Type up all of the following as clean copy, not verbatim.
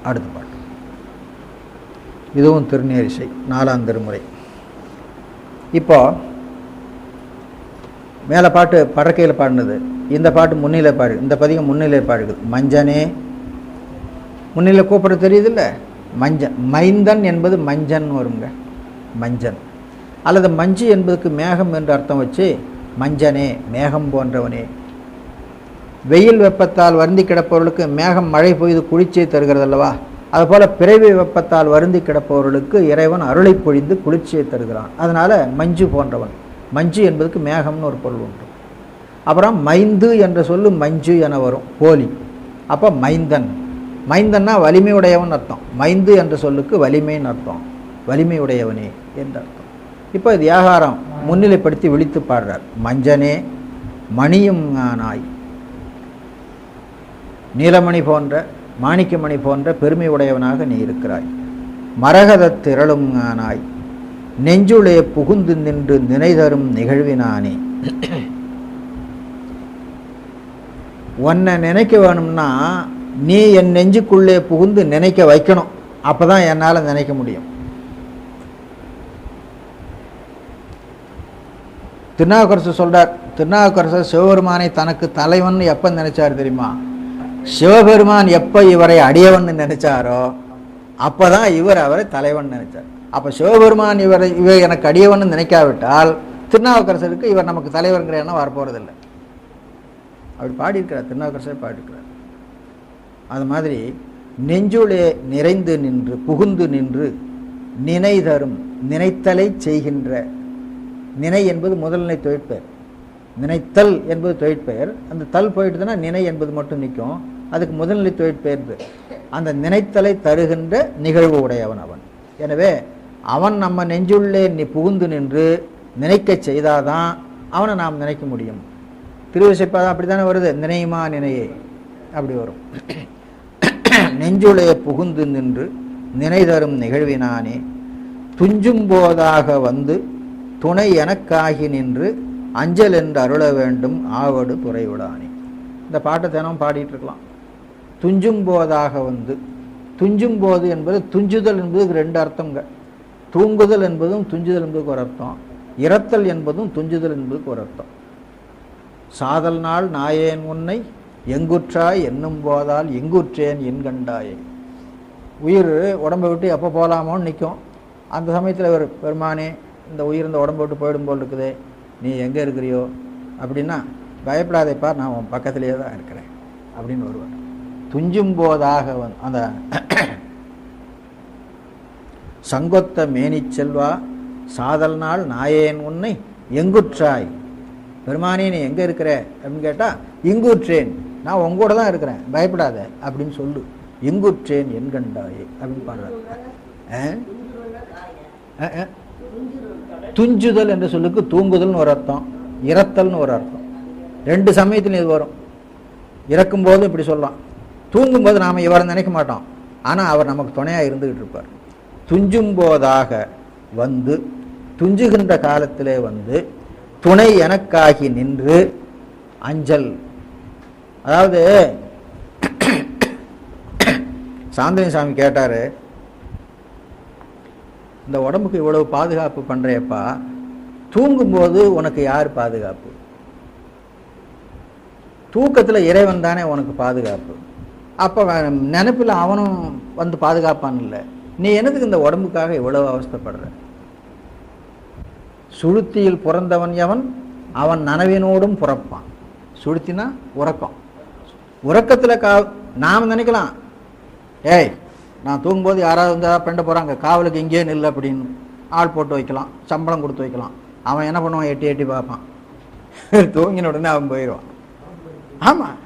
அடுத்த பாட்டு. இதுவும் திருநேரிசை 4ஆம் திருமுறை. இப்போ மேலே பாட்டு படக்கையில் பாடினது, இந்த பாட்டு முன்னிலை பாடு, இந்த பதிகம் முன்னிலை பாடுது. மஞ்சனே முன்னிலை கூப்பிட தெரியுதில்ல, மஞ்சன். மைந்தன் என்பது மஞ்சன் வருங்க, மஞ்சன். அல்லது மஞ்சு என்பதுக்கு மேகம் என்று அர்த்தம் வச்சு மஞ்சனே மேகம் போன்றவனே. வெயில் வெப்பத்தால் வருந்தி கிடப்பவர்களுக்கு மேகம் மழை பொய்து குளிர்ச்சியை தருகிறது அல்லவா, அதுபோல் பிறவி வெப்பத்தால் வருந்தி கிடப்பவர்களுக்கு இறைவன் அருளை பொழிந்து குளிர்ச்சியை தருகிறான். அதனால் மஞ்சு போன்றவன். மஞ்சு என்பதுக்கு மேகம்னு ஒரு பொருள் உண்டு. அப்புறம் மைந்து என்ற சொல்லு மஞ்சு என வரும், போலி. அப்போ மைந்தன், மைந்தன்னா வலிமையுடையவன் அர்த்தம். மைந்து என்ற சொல்லுக்கு வலிமைன்னு அர்த்தம், வலிமையுடையவனே என்ற அர்த்தம். இப்போ இது வியாகாரம் முன்னிலைப்படுத்தி விழித்து பாடுறார். மஞ்சனே மணியும் நாய், நீலமணி போன்ற மாணிக்கமணி போன்ற பெருமை உடையவனாக நீ இருக்கிறாய். மரகத திரளும் நாய், நெஞ்சுளே புகுந்து நின்று நினைதரும் நிகழ்வினானே. உன்னை நினைக்க வேணும்னா நீ என் நெஞ்சுக்குள்ளே புகுந்து நினைக்க வைக்கணும், அப்போ தான் என்னால் நினைக்க முடியும். திருநாவுக்கரசர் சொல்கிறார். திருநாவுக்கரசர் சிவபெருமானை தனக்கு தலைவன் எப்போ நினைச்சார் தெரியுமா? சிவபெருமான் எப்போ இவரை அடியவன் நினைச்சாரோ அப்போ தான் இவர் அவரை தலைவன் நினைச்சார். அப்போ சிவபெருமான் இவர் எனக்கு அடியவன் நினைக்காவிட்டால் திருநாவுக்கரசருக்கு இவர் நமக்கு தலைவருங்கிற எண்ணம் வரப்போகிறதில்லை. அப்படி பாடியிருக்கிறார், திருநாவுக்கரசர் பாடியிருக்கிறார். அது மாதிரி நெஞ்சுளே நிறைந்து நின்று புகுந்து நின்று நினை தரும், நினைத்தலை செய்கின்ற. நினை என்பது முதல்நிலை தொழிற்பெயர், நினைத்தல் என்பது தொழிற்பெயர். அந்த தல் போயிட்டுதுன்னா நினை என்பது மட்டும் நிற்கும், அதுக்கு முதல்நிலை தொழிற்பெயர். அந்த நினைத்தலை தருகின்ற நிகழ்வு உடையவன் அவன். எனவே அவன் நம்ம நெஞ்சுள்ளே புகுந்து நின்று நினைக்க செய்தாதான் அவனை நாம் நினைக்க முடியும். திருவிசைப்பாதான் அப்படி தானே வருது, நினையுமா நினையே அப்படி வரும். நெஞ்சுள்ளே புகுந்து நின்று நினை தரும் நிகழ்வினானே, துஞ்சும் போதாக வந்து துணை எனக்காகி நின்று அஞ்சல் என்று அருள வேண்டும் ஆவடு துறைவிடானே. இந்த பாட்டை தினம் பாடிட்டு இருக்கலாம். துஞ்சும் போதாக வந்து, துஞ்சும் போது என்பது துஞ்சுதல் என்பதுக்கு ரெண்டு அர்த்தங்க. தூங்குதல் என்பதும் துஞ்சுதல் என்பதுக்கு ஒரு அர்த்தம், இரத்தல் என்பதும் துஞ்சுதல் என்பதுக்கு ஒரு அர்த்தம். சாதல் நாள் நாயேன் உன்னை எங்குற்றாய் என்னும் போதால் எங்குற்றேன் என் கண்டாயே. உயிர் உடம்பை விட்டு எப்போ போகலாமோன்னு நிற்கும். அந்த சமயத்தில் ஒரு பெருமானே இந்த உயிர் இந்த உடம்பை விட்டு போயிடும் போல் இருக்குதே, நீ எங்கே இருக்கிறியோ அப்படின்னா பயப்படாதேப்பா, நான் உன் பக்கத்திலேயே தான் இருக்கிறேன் அப்படின்னு வருவார். துஞ்சும் போதாக அந்த சங்கொத்த மேனி செல்வா சாதல் நாள் நாயேன் உன்னை எங்குற்றாய். பெருமானே நீ எங்கே இருக்கிற அப்படின்னு கேட்டால் இங்குற்றேன், நான் உங்கூட தான் இருக்கிறேன், பயப்படாத அப்படின்னு சொல்லு. எங்குற்றேன் என் கண்டாயே அப்படின்னு பாடுறாரு. துஞ்சுதல் என்ற சொல்லுக்கு தூங்குதல்னு ஒரு அர்த்தம், இரத்தல்னு ஒரு அர்த்தம். ரெண்டு சமயத்திலும் இது வரும். இறக்கும்போது இப்படி சொல்லலாம், தூங்கும்போது நாம் இவரை நினைக்க மாட்டோம், ஆனால் அவர் நமக்கு துணையாக இருந்துகிட்டு இருப்பார். துஞ்சும் போதாக வந்து, துஞ்சுகின்ற காலத்திலே வந்து துணை எனக்காகி நின்று அஞ்சல். அதாவது சாந்தனி சாமி கேட்டார், இந்த உடம்புக்கு இவ்வளவு பாதுகாப்பு பண்ணுறேப்பா, தூங்கும்போது உனக்கு யார் பாதுகாப்பு? தூக்கத்தில் இறைவன் தானே உனக்கு பாதுகாப்பு. அப்போ நினைப்பில் அவனும் வந்து பாதுகாப்பான் இல்லை, நீ என்னதுக்கு இந்த உடம்புக்காக இவ்வளவு அவஸ்தைப்படுற? சுளுத்தியில் பிறந்தவன் எவன் அவன் நனவினோடும் பிறப்பான். சுளுத்தினா உறக்கம். உறக்கத்தில் நாம் நினைக்கலாம், ஏய் நான் தூங்கும்போது யாராவது வந்து பெண்ட போகிறாங்க, காவலுக்கு இங்கேயே நில் அப்படின்னு ஆள் போட்டு வைக்கலாம், சம்பளம் கொடுத்து வைக்கலாம். அவன் என்ன பண்ணுவான், எட்டி எட்டி பார்ப்பான். தூங்கின உடனே அவன் போயிடுவான். ஆமாம்,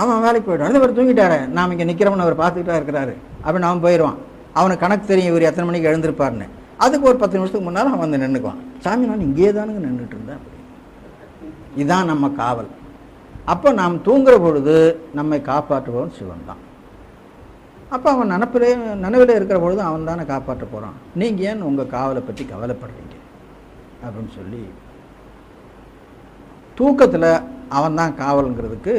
அவன் வேலைக்கு போய்டுவான். அடுத்த பேர் தூங்கிட்டாரு, நாம் இங்கே நிற்கிறவன் அவர் பார்த்துக்கிட்டா இருக்கிறாரு அப்படின்னு அவன் போயிடுவான். அவனுக்கு கணக்கு தெரியும் இவர் எத்தனை மணிக்கு எழுந்திருப்பார்னு. அதுக்கு ஒரு 10 நிமிஷத்துக்கு முன்னால் அவன் வந்து நின்றுக்குவான். சாமி நான் இங்கே தானுங்க நின்றுட்டு இருந்தேன். இதுதான் நம்ம காவல். அப்போ நாம் தூங்குற பொழுது நம்மை காப்பாற்றுபவன் சிவன் தான். அப்போ அவன் நனவில் இருக்கிற பொழுது அவன் தானே காப்பாற்ற போகிறான். நீங்கள் ஏன் உங்கள் காவலை பற்றி கவலைப்படுறீங்க அப்படின்னு சொல்லி தூக்கத்தில் அவன் தான் காவலுங்கிறதுக்கு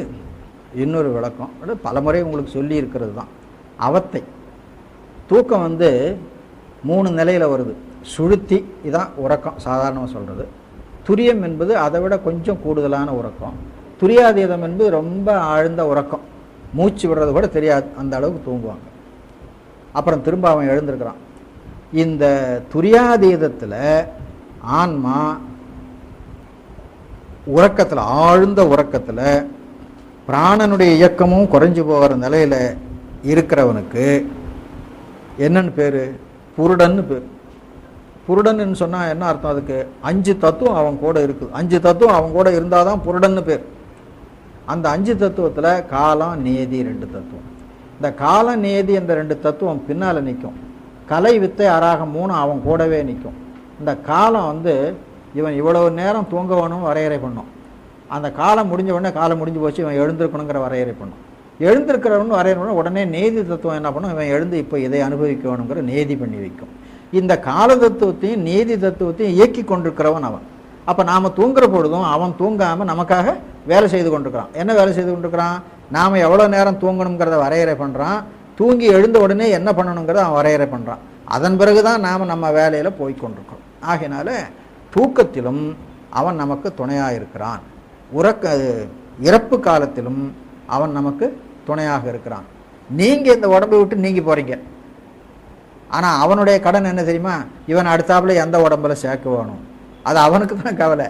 இன்னொரு விளக்கம் பல முறை உங்களுக்கு சொல்லி இருக்கிறது தான். அவத்தை தூக்கம் வந்து 3 நிலையில் வருது. சுழுத்தி இதான் உறக்கம் சாதாரணமாக சொல்கிறது. துரியம் என்பது அதை விட கொஞ்சம் கூடுதலான உறக்கம். துரியாதீதம் என்பது ரொம்ப ஆழ்ந்த உறக்கம், மூச்சு விடுறது கூட தெரியாது, அந்த அளவுக்கு தூங்குவாங்க. அப்புறம் திரும்ப அவன் எழுந்திருக்கிறான். இந்த துரியாதீதத்தில் ஆன்மா உறக்கத்தில், ஆழ்ந்த உறக்கத்தில் பிராணனுடைய இயக்கமும் குறைஞ்சு போகிற நிலையில் இருக்கிறவனுக்கு என்னன்னு பேர்? புருடன்னு பேர். புருடன்னு சொன்னால் என்ன அர்த்தம்? அதுக்கு 5 தத்துவம் அவன் கூட இருக்குது. 5 தத்துவம் அவன் கூட இருந்தால் தான் புருடன்னு பேர். அந்த 5 தத்துவத்தில் காலம், நேதி 2 தத்துவம். இந்த கால நேதி என்ற 2 தத்துவம் பின்னால் நிற்கும். கலை, வித்தை, அராகம் 3 அவன் கூடவே நிற்கும். இந்த காலம் வந்து இவன் இவ்வளவு நேரம் தூங்க வேணும் வரையறை பண்ணும். அந்த காலம் முடிஞ்ச உடனே காலம் முடிஞ்சு போச்சு, இவன் எழுந்திருக்கணுங்கிற வரையறை பண்ணும். எழுந்திருக்கிறவன் வரையணும் உடனே நேதி தத்துவம் என்ன பண்ணும்? இவன் எழுந்து இப்போ இதை அனுபவிக்க வேணுங்கிற நேதி பண்ணி வைக்கும். இந்த கால தத்துவத்தையும் நேதி தத்துவத்தையும் இயக்கி கொண்டிருக்கிறவன் அவன். அப்போ நாம் தூங்குற பொழுதும் அவன் தூங்காமல் நமக்காக வேலை செய்து கொண்டிருக்கிறான். என்ன வேலை செய்து கொண்டிருக்கிறான்? நாம் எவ்வளோ நேரம் தூங்கணுங்கிறத வரையறை பண்ணுறான். தூங்கி எழுந்த உடனே என்ன பண்ணணுங்கிறத அவன் வரையறை பண்ணுறான். அதன் பிறகு தான் நாம் நம்ம வேலையில் போய் கொண்டிருக்கிறோம். ஆகையினால தூக்கத்திலும் அவன் நமக்கு துணையாக இருக்கிறான். இறப்பு காலத்திலும் அவன் நமக்கு துணையாக இருக்கிறான். நீங்கள் இந்த உடம்பை விட்டு நீங்கி போகிறீங்க. ஆனால் அவனுடைய கடன் என்ன தெரியுமா? இவன் அடுத்தாப்புல எந்த உடம்புல சேர்க்க வேணும், அது அவனுக்கு தான் கவலை.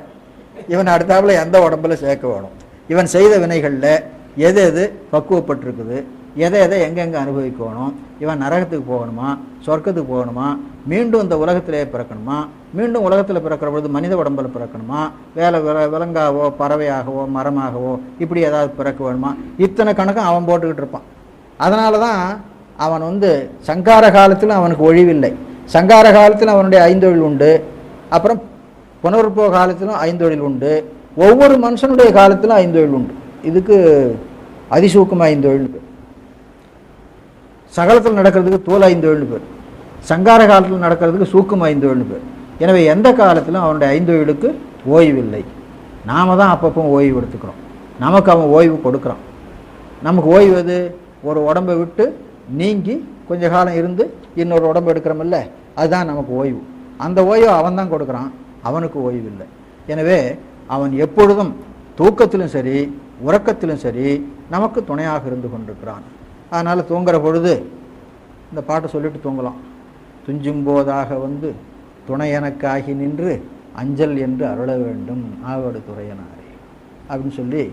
இவன் அடுத்தாப்புல எந்த உடம்புல சேர்க்க வேணும், இவன் செய்த வினைகளில் எது எது பக்குவப்பட்டிருக்குது, எதை எதை எங்கெங்கே அனுபவிக்கணும், இவன் நரகத்துக்கு போகணுமா, சொர்க்கத்துக்கு போகணுமா, மீண்டும் இந்த உலகத்திலே பிறக்கணுமா, மீண்டும் உலகத்தில் பிறக்கிற பொழுது மனித உடம்பில் பிறக்கணுமா, விலங்காகவோ பறவையாகவோ மரமாகவோ இப்படி ஏதாவது பிறக்க வேணுமா, இத்தனை கணக்கும் அவன் போட்டுக்கிட்டு இருப்பான். அதனால தான் அவன் வந்து சங்கார காலத்தில் அவனுக்கு ஒழிவில்லை. சங்கார காலத்தில் அவனுடைய 5 தொழில் உண்டு. அப்புறம் புனருற்போக காலத்திலும் 5 தொழில் உண்டு. ஒவ்வொரு மனுஷனுடைய காலத்திலும் 5 தொழில் உண்டு. இதுக்கு அதிசூக்கம் 5 தொழில் பேர். சகலத்தில் நடக்கிறதுக்கு தோல் 5 தொழில் பேர். சங்கார காலத்தில் நடக்கிறதுக்கு சூக்கம் 5 தொழில் பேர். எனவே எந்த காலத்திலும் அவனுடைய 5 தொழிலுக்கு ஓய்வில்லை. நாம் தான் அப்பப்போ ஓய்வு எடுத்துக்கிறோம். நமக்கு அவன் ஓய்வு கொடுக்குறான். நமக்கு ஓய்வு எது? ஒரு உடம்பை விட்டு நீங்கி கொஞ்ச காலம் இருந்து இன்னொரு உடம்பு எடுக்கிறோமில்ல, அதுதான் நமக்கு ஓய்வு. அந்த ஓய்வை அவன் தான் கொடுக்குறான், அவனுக்கு ஓய்வு இல்லை. எனவே அவன் எப்பொழுதும் தூக்கத்திலும் சரி உறக்கத்திலும் சரி நமக்கு துணையாக இருந்து கொண்டிருக்கிறான். அதனால் தூங்குற பொழுது இந்த பாட்டை சொல்லிட்டு தூங்கலாம். துஞ்சும் போதாக வந்து துணை எனக்காகி நின்று அஞ்சல் என்று அருள வேண்டும் ஆவடு துறையனாரே அப்படின்னு சொல்லி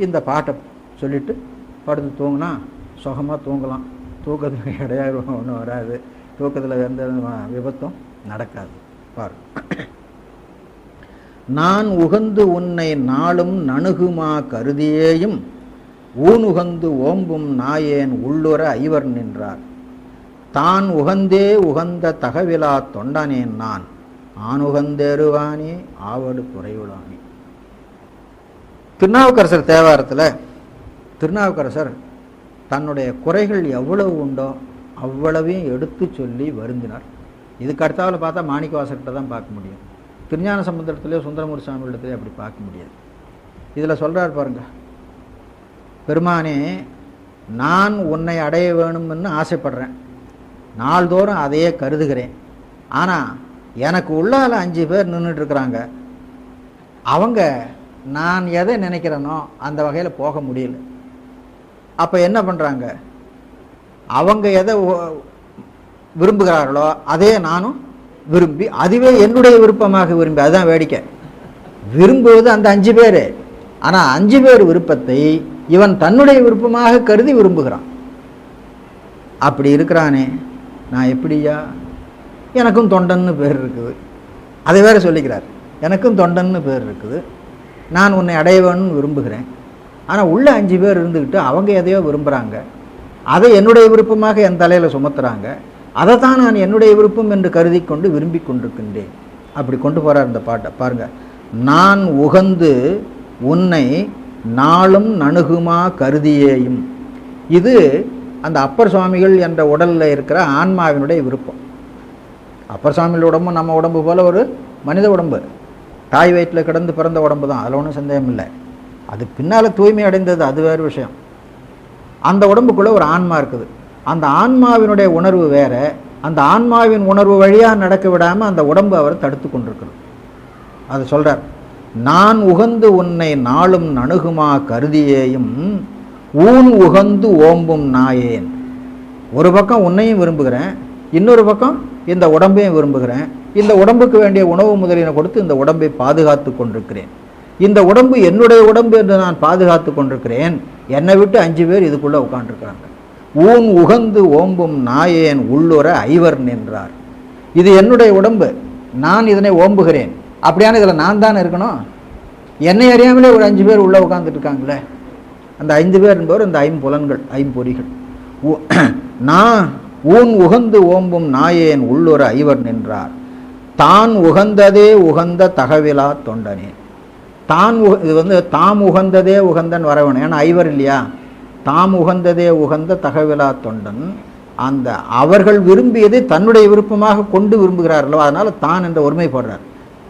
இந்த பாட்டை சொல்லிட்டு படுத்து தூங்கினா சுகமாக தூங்கலாம். தூக்கத்தில் இடையாக ஒன்றும் வராது. தூக்கத்தில் எந்த விபத்தும் நடக்காது. பாரு, நான் உகந்து உன்னை நாளும் நணுகுமா கருதியேயும் ஊனுகந்து ஓம்பும் நாயேன் உள்ளுற ஐவர் நின்றார். தான் உகந்தே உகந்த தகவிலா தொண்டனேன் நான் ஆணுகந்தேருவானே ஆவடு துறையுளானே. திருநாவுக்கரசர் தேவாரத்தில் திருநாவுக்கரசர் தன்னுடைய குறைகள் எவ்வளவு உண்டோ அவ்வளவையும் எடுத்து சொல்லி வருந்தினார். இதுக்கு அடுத்தாவில் பார்த்தா மாணிக்கவாசர்கிட்ட தான் பார்க்க முடியும். திருஞான சம்பந்தத்திலேயோ சுந்தரமூர்த்தி சாமியிடத்துலேயோ அப்படி பார்க்க முடியாது. இதில் சொல்கிறார் பாருங்க, பெருமானே நான் உன்னை அடைய வேணும்னு ஆசைப்படுறேன், நாள்தோறும் அதையே கருதுகிறேன். ஆனால் எனக்கு உள்ளால் 5 பேர் நின்றுட்டுருக்குறாங்க. அவங்க நான் எதை நினைக்கிறேனோ அந்த வகையில் போக முடியல. அப்போ என்ன பண்ணுறாங்க? அவங்க எதை விரும்புகிறார்களோ அதே நானும் விரும்பி அதுவே என்னுடைய விருப்பமாக விரும்பி, அதுதான் வேடிக்கை. விரும்புவது அந்த 5 பேர். ஆனால் 5 பேர் விருப்பத்தை இவன் தன்னுடைய விருப்பமாக கருதி விரும்புகிறான். அப்படி இருக்கிறானே, நான் எப்படியா? எனக்கும் தொண்டன்னு பேர் இருக்குது. அதை வேற சொல்லிக்கிறார், எனக்கும் தொண்டன்னு பேர் இருக்குது, நான் உன்னை அடைய வேணும்னு விரும்புகிறேன். ஆனால் உள்ள 5 பேர் இருந்துக்கிட்டு அவங்க எதையோ விரும்புகிறாங்க, அதை என்னுடைய விருப்பமாக என் தலையில் சுமத்துறாங்க, அதை தான் நான் என்னுடைய விருப்பம் என்று கருதி கொண்டு விரும்பி கொண்டிருக்கின்றேன். அப்படி கொண்டு போகிறார் இந்த பாட்டை பாருங்க. நான் உகந்து உன்னை நாளும் நணுகுமா கருதியேயும். இது அந்த அப்பர் சுவாமிகள் என்ற உடலில் இருக்கிற ஆன்மாவினுடைய விருப்பம். அப்பர் சுவாமிகள் உடம்பு நம்ம உடம்பு போல் ஒரு மனித உடம்பு, தாய் வயிற்றில் கிடந்து பிறந்த உடம்பு தான், அதில் ஒன்றும் சந்தேகம் இல்லை. அது பின்னால் தூய்மை அடைந்தது, அது வேறு விஷயம். அந்த உடம்புக்குள்ளே ஒரு ஆன்மா இருக்குது. அந்த ஆன்மாவினுடைய உணர்வு வேற. அந்த ஆன்மாவின் உணர்வு வழியாக நடக்க விடாமல் அந்த உடம்பு அவரை தடுத்து கொண்டிருக்கிறது. அதை சொல்கிறார். நான் உகந்து உன்னை நாளும் நணுகுமா கருதியேயும் ஊன் உகந்து ஓம்பும் நாயேன். ஒரு பக்கம் உன்னையும் விரும்புகிறேன், இன்னொரு பக்கம் இந்த உடம்பையும் விரும்புகிறேன். இந்த உடம்புக்கு வேண்டிய உணவு முதலியன கொடுத்து இந்த உடம்பை பாதுகாத்து கொண்டிருக்கிறேன். இந்த உடம்பு என்னுடைய உடம்பு என்று நான் பாதுகாத்து கொண்டிருக்கிறேன். என்னை விட்டு 5 பேர் இதுக்குள்ளே உட்காந்துருக்கிறாங்க. ஊன் உகந்து ஓம்பும் நாயேன் உள்ளுர ஐவர் நின்றார். இது என்னுடைய உடம்பு, நான் இதனை ஓம்புகிறேன். அப்படியான இதில் நான் தான் இருக்கணும். என்னை அறியாமலே ஒரு 5 பேர் உள்ளே உட்காந்துட்டு இருக்காங்களே. அந்த 5 பேர் என்பவர் இந்த 5 புலன்கள், 5 பொறிகள். நான் ஊன் உகந்து ஓம்பும் நாயேன் உள்ளுர ஐவர் நின்றார். தான் உகந்ததே உகந்த தகவிலா தொண்டனே. தான் இது தாம் உகந்ததே உகந்தன் வரவன். ஏன்னா 5 இல்லையா. தாம் உகந்ததே உகந்த தகவிலா தொண்டன். அந்த அவர்கள் விரும்பியதை தன்னுடைய விருப்பமாக கொண்டு விரும்புகிறார்களோ, அதனால் தான் என்ற ஒருமைப்படுறார்.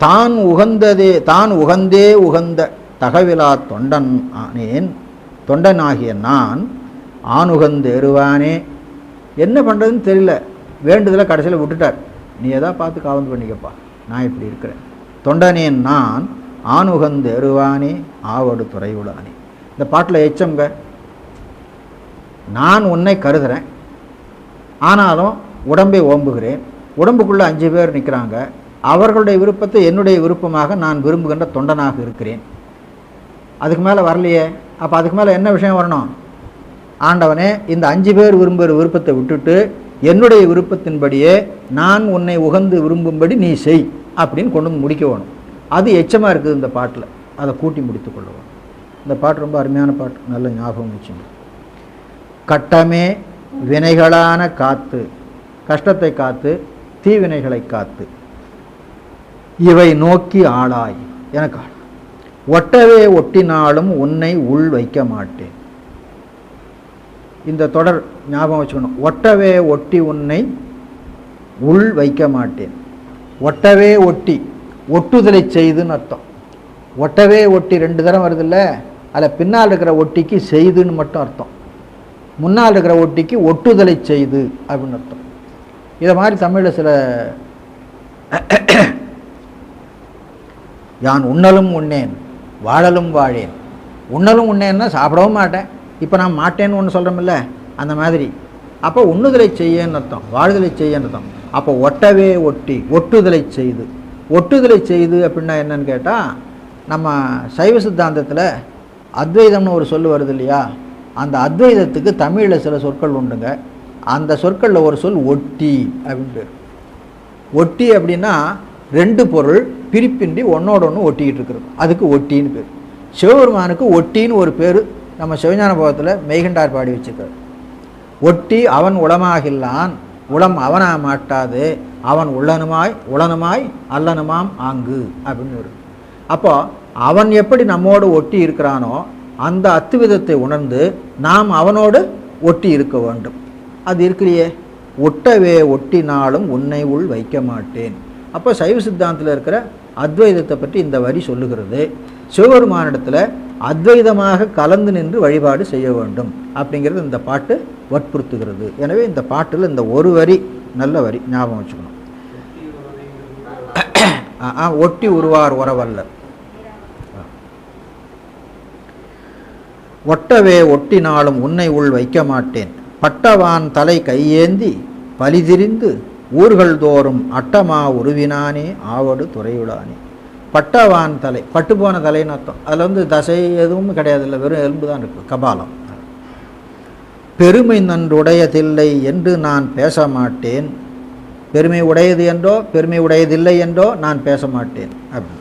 தான் உகந்தே உகந்த தகவிலா தொண்டன் ஆனேன். தொண்டனாகிய நான் ஆணுகந்து எருவானே. என்ன பண்ணுறதுன்னு தெரியல, வேண்டுதலை கடைசியில் விட்டுட்டார். நீ எதா பார்த்து காவந்து பண்ணிக்கப்பா, நான் இப்படி இருக்கிறேன். தொண்டனேன் நான் ஆணுகந்து எருவானே ஆவடு துறையுளானே. இந்த பாட்டில் எச்சம்ங்க, நான் உன்னை கருதுகிறேன், ஆனாலும் உடம்பை ஓம்புகிறேன். உடம்புக்குள்ளே 5 பேர் நிற்கிறாங்க. அவர்களுடைய விருப்பத்தை என்னுடைய விருப்பமாக நான் விரும்புகின்ற தொண்டனாக இருக்கிறேன். அதுக்கு மேலே வரலையே. அப்போ அதுக்கு மேலே என்ன விஷயம் வரணும்? ஆண்டவனே, இந்த 5 பேர் விரும்புகிற விருப்பத்தை விட்டுட்டு என்னுடைய விருப்பத்தின்படியே நான் உன்னை உகந்து விரும்பும்படி நீ செய் அப்படின்னு கொண்டு வந்து முடிக்க வேணும். அது எச்சமாக இருக்குது இந்த பாட்டில். அதை கூட்டி முடித்து கொள்ளுவோம். இந்த பாட்டு ரொம்ப அருமையான பாட்டு, நல்ல ஞாபகம் வச்சுங்க. கட்டமே வினைகளான காத்து, கஷ்டத்தை காத்து, தீவினைகளை காத்து, இவை நோக்கி ஆளாய் எனக்கு ஒட்டவே ஒட்டினாலும் உன்னை உள் வைக்க மாட்டேன். இந்த தொடர் ஞாபகம் வச்சுக்கணும். ஒட்டவே ஒட்டி உன்னை உள் வைக்க மாட்டேன். ஒட்டவே ஒட்டி, ஒட்டுதலை செய்துன்னு அர்த்தம். ஒட்டவே ஒட்டி 2 தரம் வருதில்ல, அதில் பின்னால் இருக்கிற ஒட்டிக்கு செய்துன்னு மட்டும் அர்த்தம். முன்னால் இருக்கிற ஒட்டிக்கு ஒட்டுதலை செய்து அப்படின்னு அர்த்தம். இதை மாதிரி தமிழில் சில யான் உண்ணலும் உண்ணேன் வாழலும் வாழேன். உண்ணலும் உண்ணேன்னா சாப்பிடவும் மாட்டேன், இப்போ நான் மாட்டேன்னு ஒன்று சொல்கிறோமில்ல, அந்த மாதிரி. அப்போ உண்ணுதலை செய்யன்னு அர்த்தம், வாழ்தலை செய்யன்னு அர்த்தம். அப்போ ஒட்டவே ஒட்டி, ஒட்டுதலை செய்து. ஒட்டுதலை செய்து அப்படின்னா என்னன்னு கேட்டால், நம்ம சைவ சித்தாந்தத்தில் அத்வைதம்னு ஒரு சொல் வருது இல்லையா, அந்த அத்வைதத்துக்கு தமிழில் சில சொற்கள் உண்டுங்க. அந்த சொற்களில் ஒரு சொல் ஒட்டி அப்படின்னு பேர். ஒட்டி அப்படின்னா 2 பொருள் பிரிப்பின்றி ஒன்னோட ஒன்று ஒட்டிக்கிட்டு இருக்கிறது, அதுக்கு ஒட்டின்னு பேர். சிவபெருமானுக்கு ஒட்டின்னு ஒரு பேர் நம்ம சிவஞான போகத்தில் மெய்கண்டார் பாடி வச்சுருக்கார். ஒட்டி அவன் உளமாகில்லான் உளம் அவனா மாட்டாது அவன் உளனுமாய் அல்லனுமாம் ஆங்கு அப்படின்னு வரும். அப்போ அவன் எப்படி நம்மோடு ஒட்டி இருக்கிறானோ அந்த அத்துவிதத்தை உணர்ந்து நாம் அவனோடு ஒட்டி இருக்க வேண்டும். அது இருக்கிறையே. ஒட்டவே ஒட்டினாலும் உன்னை உள் வைக்க மாட்டேன். அப்போ சைவ சித்தாந்தத்தில் இருக்கிற அத்வைதத்தை பற்றி இந்த வரி சொல்லுகிறது. சிவபெருமானிடத்தில் அத்வைதமாக கலந்து நின்று வழிபாடு செய்ய வேண்டும் அப்படிங்கிறது இந்த பாட்டு வற்புறுத்துகிறது. எனவே இந்த பாட்டில் இந்த ஒரு வரி நல்ல வரி, ஞாபகம் வச்சுக்கணும். ஒட்டி உருவார் உறவல்ல. ஒட்டவே ஒட்டினாலும் உன்னை உள் வைக்க மாட்டேன். பட்டவான் தலை கையேந்தி பலிதிரிந்து ஊர்கள் தோறும் அட்டமா உருவினானே ஆவடு துறையுளானே. பட்டவான் தலை, பட்டு போன தலைன்னு அர்த்தம். அதில் தசை எதுவும் கிடையாது, இல்லை, வெறும் எலும்பு தான் இருக்குது, கபாலம். பெருமை நன்றுடையதில்லை என்று நான் பேச மாட்டேன். பெருமை உடையது என்றோ பெருமை உடையதில்லை என்றோ நான் பேச மாட்டேன் அப்படி.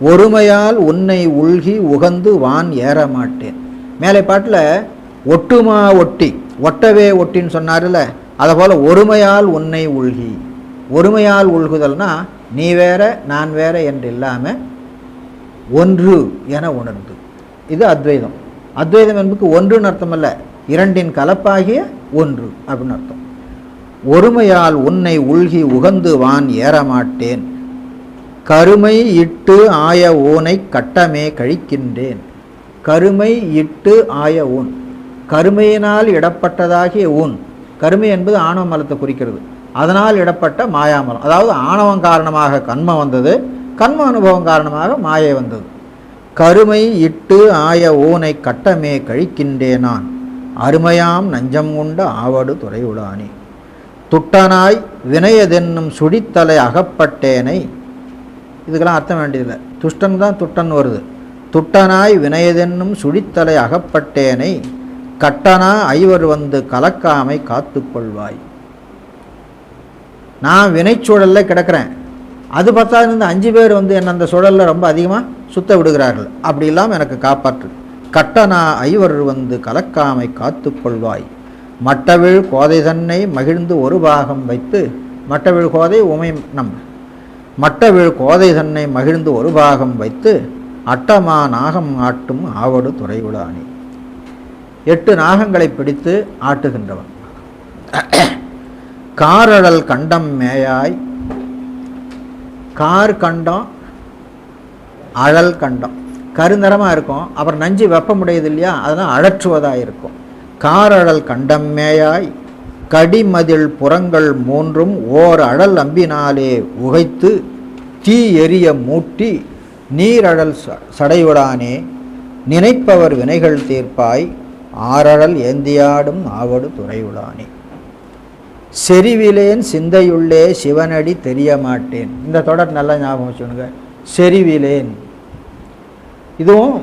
ஒருமையால் உன்னை உள்கி உகந்து வான் ஏற மாட்டேன். மேலே பாட்டில் ஒட்டுமா ஒட்டி, ஒட்டவே ஒட்டின்னு சொன்னார்ல, அதை போல் ஒருமையால் உன்னை உள்கி. ஒருமையால் உள்குதல்னா நீ வேற நான் வேற என்று இல்லாமல் ஒன்று என உணர்ந்து. இது அத்வைதம். அத்வைதம் என்பதுக்கு ஒன்றுன்னு அர்த்தம் அல்ல, 2இன் கலப்பாகிய ஒன்று அப்படின்னு அர்த்தம். ஒருமையால் உன்னை உள்கி உகந்து வான் ஏறமாட்டேன். கருமை இட்டு ஆய ஊனை கட்டமே கழிக்கின்றேன். கருமை இட்டு ஆய ஊன், கருமையினால் இடப்பட்டதாகிய ஊன், கருமை என்பது ஆணவ மலத்தை குறிக்கிறது. அதனால் இடப்பட்ட மாயாமலம், அதாவது ஆணவம் காரணமாக கண்மம் வந்தது, கண்ம அனுபவம் காரணமாக மாயை வந்தது. கருமை இட்டு ஆய ஊனை கட்டமே கழிக்கின்றேன் நான், அருமையாம் நஞ்சம் உண்ட ஆவடு துறையுளானே. துட்டனாய் வினையதென்னும் சுடித்தலை அகப்பட்டேனை, இதுக்கெல்லாம் அர்த்தம் வேண்டியதில்லை, துஷ்டன் தான் துட்டன் வருது. துட்டனாய் வினையதென்னும் சுடித்தலை அகப்பட்டேனை, கட்டனா ஐவர் வந்து கலக்காமை காத்து கொள்வாய். நான் வினைச்சூழலில் கிடக்கிறேன், அது பார்த்தா இந்த 5 பேர் வந்து என்னை அந்த சுழலில் ரொம்ப அதிகமாக சுத்த விடுகிறார்கள், அப்படி இல்லாமல் எனக்கு காப்பாற்று. கட்டனா ஐவர் வந்து கலக்காமை காத்து கொள்வாய். மட்டவிழ் கோதை தன்னை மகிழ்ந்து ஒரு பாகம் வைத்து, மட்டவிழ் கோதை உமை நம், மட்டவிழ் கோதை தன்னை மகிழ்ந்து ஒரு பாகம் வைத்து, அட்டமா நாகம் ஆட்டும் ஆவடு துறையுளானே. 8 நாகங்களை பிடித்து ஆட்டுகின்றவன். காரழல் கண்டம் மேயாய், கார் கண்டம் அழல் கண்டம் கருநிறமாக இருக்கும், அப்புறம் நஞ்சு வெப்பமுடையது இல்லையா, அதெல்லாம் அழற்றுவதாக இருக்கும். காரழல் கண்டம் மேயாய் கடிமதில் புறங்கள் 3ம் ஓர் அழல் அம்பினாலே உகைத்து தீ எரிய மூட்டி நீரழல் சடையுடானே, நினைப்பவர் வினைகள் தீர்ப்பாய் ஆரழல் ஏந்தியாடும் ஆவடு துறையுளானே. செறிவிலேன் சிந்தையுள்ளே சிவனடி தெரிய மாட்டேன். இந்த தொடர் நல்லா ஞாபகம் வச்சுக்கோங்க. செறிவிலேன், இதுவும்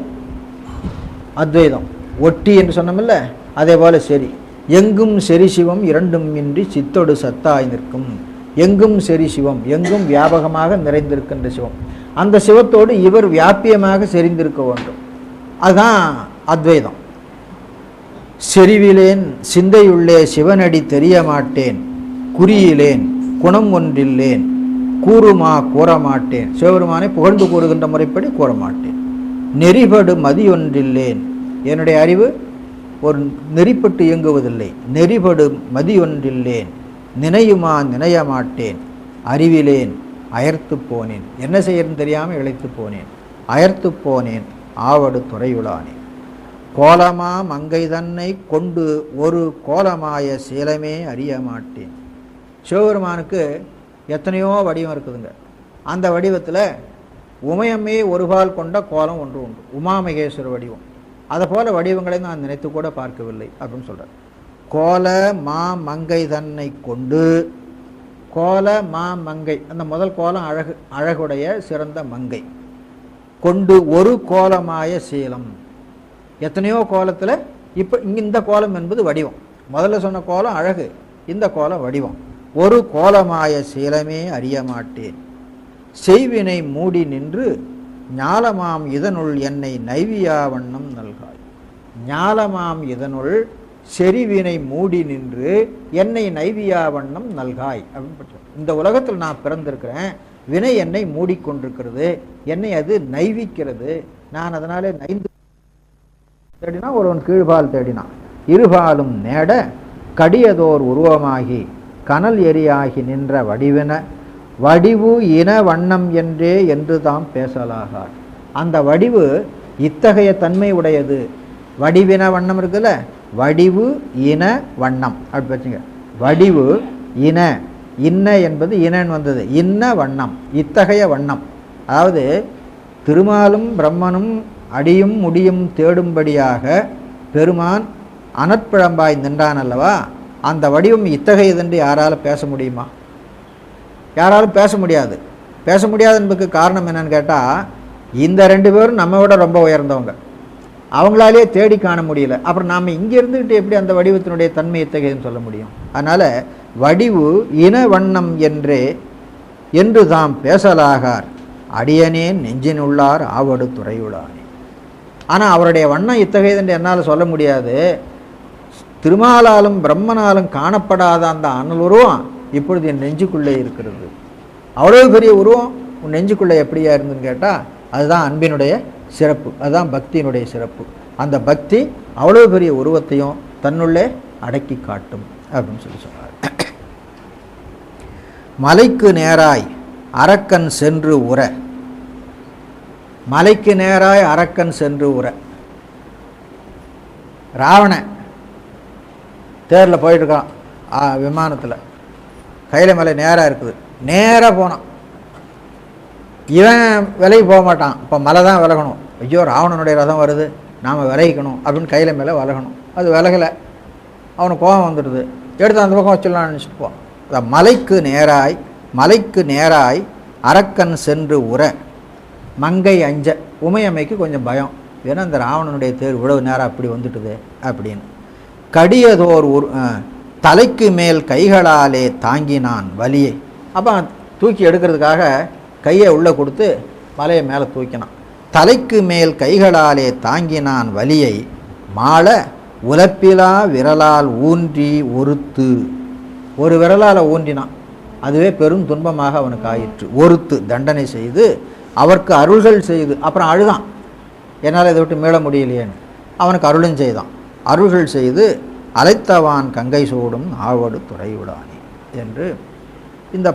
அத்வைதம், ஒட்டி என்று சொன்னோம்ல, அதே போல சரி. எங்கும் செரி சிவம் இரண்டும் இன்றி சித்தொடு சத்தாய் நிற்கும். எங்கும் செரி சிவம், எங்கும் வியாபகமாக நிறைந்திருக்கின்ற சிவம், அந்த சிவத்தோடு இவர் வியாபியமாக செறிந்திருக்க வேண்டும், அதுதான் அத்வைதம். செறிவிலேன் சிந்தையுள்ளே சிவனடி தெரிய மாட்டேன், குறியிலேன் குணம் ஒன்றில்லேன் கூறுமா கூறமாட்டேன். சிவபெருமானை புகழ்ந்து கூறுகின்ற முறைப்படி கூறமாட்டேன். நெறிபடு மதியொன்றில்லேன், என்னுடைய அறிவு ஒரு நெறிப்பட்டு இயங்குவதில்லை. நெறிபடு மதியொன்றில்லேன் நினையுமா நினைய மாட்டேன். அறிவிலேன் அயர்த்து போனேன், என்ன செய்யறதுன்னு தெரியாமல் இழைத்து போனேன். அயர்த்து போனேன் ஆவடு துறையுளானே. கோலமா மங்கை தன்னை கொண்டு ஒரு கோலமாய சீலமே அறிய மாட்டேன். சிவபெருமானுக்கு எத்தனையோ வடிவம் இருக்குதுங்க. அந்த வடிவத்தில் உமையம்மே ஒருபால் கொண்ட கோலம் ஒன்று உண்டு, உமாமகேஸ்வர வடிவம். அதை போல வடிவங்களை நான் நினைத்து கூட பார்க்கவில்லை அப்படின்னு சொல்கிறார். கோல மா மங்கை தன்னை கொண்டு, கோல மா மங்கை, அந்த முதல் கோலம் அழகு, அழகுடைய சிறந்த மங்கை, கொண்டு ஒரு கோலமாய சீலம், எத்தனையோ கோலத்தில் இப்போ இந்த கோலம் என்பது வடிவம். முதல்ல சொன்ன கோலம் அழகு, இந்த கோலம் வடிவம். ஒரு கோலமாய சீலமே அறிய மாட்டேன். செய்வினை மூடி நின்று ஞாலமாம் இதனுள் என்னை நைவியா வண்ணம் நல்காய். ஞாலமாம் இதனுள் செறிவினை மூடி நின்று என்னை நைவியா வண்ணம் நல்காய் அப்படின்னு. இந்த உலகத்தில் நான் பிறந்திருக்கிறேன், வினை என்னை மூடிக்கொண்டிருக்கிறது, என்னை அது நைவிக்கிறது, நான் அதனாலே நைந்து தேடினா ஒருவன் கீழ்பால் தேடினான். இருபாலும் நேட கடியதோர் உருவமாகி கனல் எரியாகி நின்ற வடிவின வடிவு இன வண்ணம் என்றே என்று தாம் பேசலாகார். அந்த வடிவு இத்தகைய தன்மை உடையது. வடிவின வண்ணம் இருக்குல்ல, வடிவு இன வண்ணம் அப்படி வச்சுங்க. வடிவு இன, இன்ன என்பது இனன் வந்தது, இன்ன வண்ணம், இத்தகைய வண்ணம். அதாவது திருமாலும் பிரம்மனும் அடியும் முடியும் தேடும்படியாக பெருமான் அனற்பிழம்பாய் நின்றான் அல்லவா, அந்த வடிவம் இத்தகையதென்று யாரால் பேச முடியுமா? யாராலும் பேச முடியாது. பேச முடியாது என்பதுக்கு காரணம் என்னன்னு கேட்டால், இந்த 2 பேரும் நம்ம விட ரொம்ப உயர்ந்தவங்க, அவங்களாலே தேடி காண முடியல. அப்புறம் நாம் இங்கே இருந்துக்கிட்டு எப்படி அந்த வடிவத்தினுடைய தன்மை இத்தகையதுன்னு சொல்ல முடியும்? அதனால் வடிவு இன வண்ணம் என்றே என்று தாம் பேசலாகார் அடியனேன் நெஞ்சின் உள்ளார் ஆவடு துறையுளானே. ஆனால் அவருடைய வண்ணம் இத்தகையது என்று என்னால் சொல்ல முடியாது. திருமாலாலும் பிரம்மனாலும் காணப்படாத அந்த அனல் உருவம் இப்பொழுது என் நெஞ்சுக்குள்ளே இருக்கிறது. அவ்வளவு பெரிய உருவம் உன் நெஞ்சுக்குள்ளே எப்படியா இருந்துன்னு கேட்டால், அதுதான் அன்பினுடைய சிறப்பு, அதுதான் பக்தியினுடைய சிறப்பு. அந்த பக்தி அவ்வளவு பெரிய உருவத்தையும் தன்னுள்ளே அடக்கி காட்டும் அப்படின்னு சொல்லி சொன்னார். மலைக்கு நேராய் அரக்கன் சென்று உற, மலைக்கு நேராய் அரக்கன் சென்று உற. ராவணன் தேரில் போயிட்டுருக்கான், விமானத்தில். கையில் மலை நேராக இருக்குது, நேராக போனான். இவன் விலகி போக மாட்டான். இப்போ மலை தான் விலகணும். ஐயோ ராவணனுடைய ரதம் வருது, நாம் விலகிக்கணும் அப்படின்னு கையில் மேலே விலகணும். அது விலகலை. அவனுக்கு கோபம் வந்துடுது. எடுத்து அந்த பக்கம் வச்சிடலாம்னு நினச்சிட்டு போவான். அதான் மலைக்கு நேராய் அரக்கன் சென்று உற மங்கை அஞ்ச. உமையம்மைக்கு கொஞ்சம் பயம், ஏன்னா இந்த ராவணனுடைய தேர் இவ்வளவு நேரம் அப்படி வந்துட்டுது அப்படின்னு. கடியதோர் தலைக்கு மேல் கைகளாலே தாங்கினான் வலியை. அப்போ தூக்கி எடுக்கிறதுக்காக கையை உள்ளே கொடுத்து மலையை மேலே தூக்கினான். தலைக்கு மேல் கைகளாலே தாங்கினான் வலியை மாள உலப்பிலா விரலால் ஊன்றி ஒருத்து. ஒரு விரலால் ஊன்றினான், அதுவே பெரும் துன்பமாக அவனுக்கு ஆயிற்று. ஒருத்து தண்டனை செய்து அவருக்கு அருள்கள் செய்து. அப்புறம் அழுதான், என்னால் இதை விட்டு மீள முடியலையேன்னு. அவனுக்கு அருளும் செய்தான். அருள்கள் செய்து அழைத்தவான் கங்கை சூடும் ஆவடு துறையுடானே என்று இந்த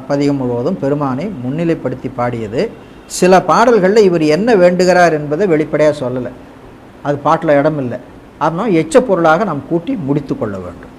பதிகம் முழுவதும் பெருமானை முன்னிலைப்படுத்தி பாடியது. சில பாடல்களில் இவர் என்ன வேண்டுகிறார் என்பதை வெளிப்படையாக சொல்லலை, அது பாட்டில் இடம் இல்லை. அதனால் எச்ச பொருளாக நாம் கூட்டி முடித்து கொள்ள வேண்டும்.